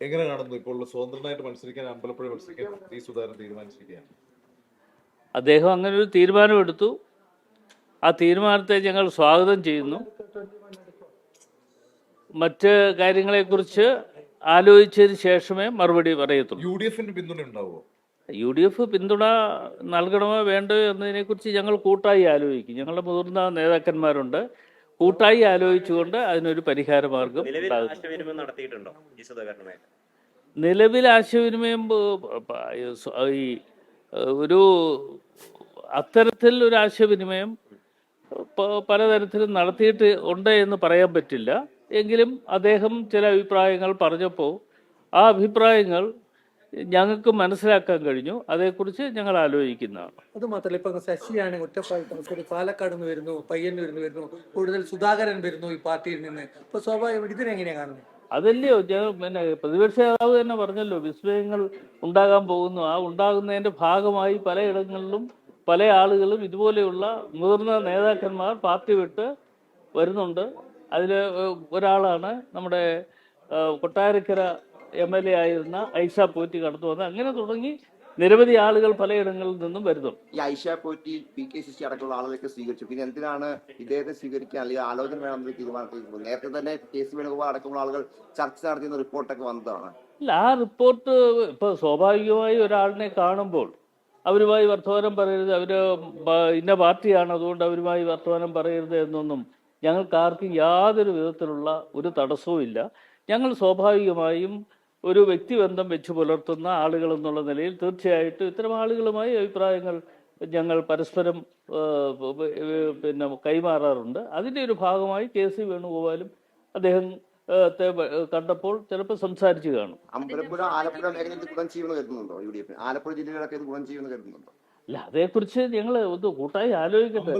എങ്ങനെ കാണുന്നു? ഇപ്പോൾ സ്വതന്ത്രനായിട്ട് മത്സരിക്കാൻ അമ്പലപ്പുഴ മത്സരിക്കാൻ ടി സുധാകരൻ തീരുമാനിച്ചിരിക്കുകയാണ്. അദ്ദേഹം അങ്ങനെ ഒരു തീരുമാനമെടുത്തു. ആ തീരുമാനത്തെ ഞങ്ങൾ സ്വാഗതം ചെയ്യുന്നു. മറ്റ് കാര്യങ്ങളെക്കുറിച്ച് ആലോചിച്ചതിന് ശേഷമേ മറുപടി പറയത്തുള്ളൂ. UDFന്റെ പിന്തുണ ഉണ്ടാവുമോ? UDF പിന്തുണ നൽകണമോ വേണ്ടയോ എന്നതിനെക്കുറിച്ച് ഞങ്ങൾ കൂട്ടായി ആലോചിക്കും. ഞങ്ങളുടെ മുതിർന്ന നേതാക്കന്മാരുണ്ട്. കൂട്ടായി ആലോചിച്ചുകൊണ്ട് അതിനൊരു പരിഹാര മാർഗം നിലവിൽ ആശയവിനിമയം ഈ ഒരു അത്തരത്തിൽ ഒരു ആശയവിനിമയം പലതരത്തിലും നടത്തിയിട്ട് ഉണ്ട് എന്ന് പറയാൻ പറ്റില്ല. എങ്കിലും അദ്ദേഹം ചില അഭിപ്രായങ്ങൾ പറഞ്ഞപ്പോൾ ആ അഭിപ്രായങ്ങൾ ഞങ്ങൾക്ക് മനസ്സിലാക്കാൻ കഴിഞ്ഞു. അതേക്കുറിച്ച് ഞങ്ങൾ ആലോചിക്കുന്നതാണ്. അത് മാത്രമല്ല, ഇപ്പൊ ശശിയാണ് ഒറ്റപ്പാലത്ത്, പാലക്കാട് നിന്ന് വരുന്നു, പയ്യന്നൂരിൽ നിന്ന് വരുന്നു, കൂടുതൽ സുധാകരൻ വരുന്നു ഈ പാർട്ടിയിൽ നിന്ന്. ഇപ്പൊ സ്വാഭാവികം ഇതിനെങ്ങനെയാണ് കാണുന്നത്? അതല്ലയോ പിന്നെ പ്രതിപക്ഷ നേതാവ് തന്നെ പറഞ്ഞല്ലോ, വിസ്മയങ്ങൾ ഉണ്ടാകാൻ പോകുന്നു. ആ ഉണ്ടാകുന്നതിന്റെ ഭാഗമായി പലയിടങ്ങളിലും പല ആളുകളും ഇതുപോലെയുള്ള മുതിർന്ന നേതാക്കന്മാർ പാർട്ടി വിട്ട് വരുന്നുണ്ട്. അതിൽ ഒരാളാണ് നമ്മുടെ കൊട്ടാരക്കര MLA ആയിരുന്ന ഐഷ പോറ്റി കടന്നു വന്നത്. അങ്ങനെ തുടങ്ങി നിരവധി ആളുകൾ പലയിടങ്ങളിൽ നിന്നും വരുന്നു. ഈ ഐഷ പോറ്റി PKCC അടക്കമുള്ള ആളുകളൊക്കെ സ്വീകരിച്ചു. പിന്നെ എന്തിനാണ് ഇദ്ദേഹത്തെ സ്വീകരിക്കാൻ അല്ലെങ്കിൽ ആലോചന വേണമെന്ന് തീരുമാനത്തിൽ? നേരത്തെ തന്നെ KC വേണുഗോപാൽ അടക്കമുള്ള ആളുകൾ ചർച്ച നടത്തിയ റിപ്പോർട്ടൊക്കെ വന്നതാണ്. അല്ല, ആ റിപ്പോർട്ട് ഇപ്പോൾ സ്വാഭാവികമായി ഒരാളിനെ കാണുമ്പോൾ അവരുമായി വർത്തമാനം പറയരുത്, അവർ ഇന്ന പാർട്ടിയാണ് അതുകൊണ്ട് അവരുമായി വർത്തമാനം പറയരുത് എന്നൊന്നും ഞങ്ങൾക്ക് ആർക്കും യാതൊരു വിധത്തിലുള്ള ഒരു തടസ്സവും ഇല്ല. ഞങ്ങൾ സ്വാഭാവികമായും ഒരു വ്യക്തിബന്ധം വെച്ച് പുലർത്തുന്ന ആളുകൾ എന്നുള്ള നിലയിൽ തീർച്ചയായിട്ടും ഇത്തരം ആളുകളുമായി അഭിപ്രായങ്ങൾ ഞങ്ങൾ പരസ്പരം പിന്നെ കൈമാറാറുണ്ട്. അതിൻ്റെ ഒരു ഭാഗമായി KC വേണുഗോപാലും അദ്ദേഹം കണ്ടപ്പോൾ ചിലപ്പോൾ സംസാരിച്ചു കാണും. അമ്പലപ്പുഴ ആലപ്പുഴ മേഖലയിൽ ഗുണം ചെയ്യുമെന്ന് കരുതുന്നുണ്ടോ? UDF ആലപ്പുഴ ജില്ലയിലൊക്കെ ഇത് ഗുണം ചെയ്യുമെന്ന് കരുതുന്നുണ്ടോ? അല്ല, അതേക്കുറിച്ച് ഞങ്ങൾ ഒന്ന് കൂട്ടായി ആലോചിക്കട്ടെ.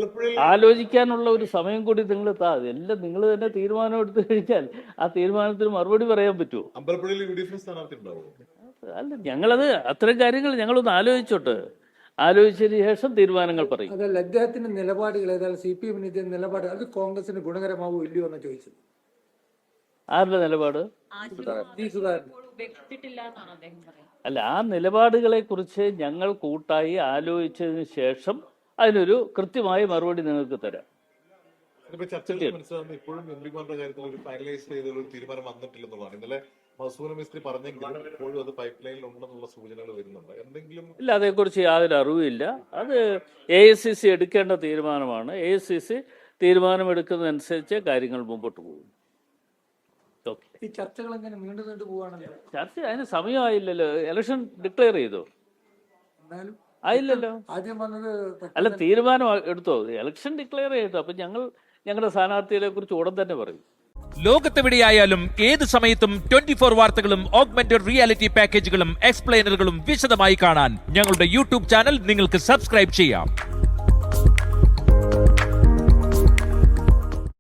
ആലോചിക്കാനുള്ള ഒരു സമയം കൂടി നിങ്ങൾ എല്ലാം നിങ്ങൾ തന്നെ തീരുമാനം എടുത്തു കഴിഞ്ഞാൽ ആ തീരുമാനത്തിന് മറുപടി പറയാൻ പറ്റുമോ? അമ്പലപ്പുഴയിൽ UDF സ്ഥാനാർത്ഥി ഉണ്ടാവുമോ? അല്ല, ഞങ്ങളത് അത്തരം കാര്യങ്ങൾ ഞങ്ങളൊന്ന് ആലോചിച്ചോട്ടെ. ആലോചിച്ചതിന് ശേഷം തീരുമാനങ്ങൾ പറയും. അതല്ല, അദ്ദേഹത്തിന്റെ നിലപാടുകൾ ഏതായാലും CPM നിലപാട് അത് കോൺഗ്രസിന് ഗുണകരമാവോ ഇല്ലയോ എന്ന് ചോദിച്ചത്. ആരുടെ നിലപാട്? സുധാകരൻ. അല്ല, ആ നിലപാടുകളെ കുറിച്ച് ഞങ്ങൾ കൂട്ടായി ആലോചിച്ചതിന് ശേഷം അതിനൊരു കൃത്യമായ മറുപടി നിങ്ങൾക്ക് തരാം. മനസ്സിലാകുന്നത് ഇപ്പോഴും MPമാരുടെ കാര്യത്തിൽ ഒരു ഫൈനലൈസ് ചെയ്ത ഒരു തീരുമാനം വന്നിട്ടില്ലെന്നുള്ളതാണ്. ഇന്നലെ മസൂന മിസ്ത്രി പറഞ്ഞെങ്കിലും ഇപ്പോഴും അത് പൈപ്പ് ലൈനിൽ ഉണ്ടെന്നുള്ള സൂചനകൾ വരുന്നുണ്ട്. എന്തെങ്കിലും ഇല്ല, അതേക്കുറിച്ച് യാതൊരു അറിവില്ല. അത് AICC എടുക്കേണ്ട തീരുമാനമാണ്. AICC തീരുമാനമെടുക്കുന്നതനുസരിച്ച് കാര്യങ്ങൾ മുമ്പോട്ട് പോകും. ഈ ചർച്ചകൾ എങ്ങനെ നീണ്ടു പോവാണല്ലോ. ചർച്ച അതിന് സമയമായില്ലല്ലോ. ഇലക്ഷൻ ഡിക്ലെയർ ചെയ്തോ? ആയില്ലല്ലോ. ആദ്യം വന്നത് അല്ല, തീരുമാനം എടുത്തോ? ഇലക്ഷൻ ഡിക്ലെയർ ചെയ്തോ? അപ്പൊ ഞങ്ങളുടെ സ്ഥാനാർത്ഥികളെ കുറിച്ച് ഉടൻ തന്നെ പറയും. ലോകത്തെവിടെയായാലും ഏത് സമയത്തും 24 വാർത്തകളും ഓഗ്മെന്റഡ് റിയാലിറ്റി പാക്കേജുകളും എക്സ്പ്ലെയിനറുകളും വിശദമായി കാണാൻ ഞങ്ങളുടെ YouTube ചാനൽ നിങ്ങൾക്ക് സബ്സ്ക്രൈബ് ചെയ്യാം.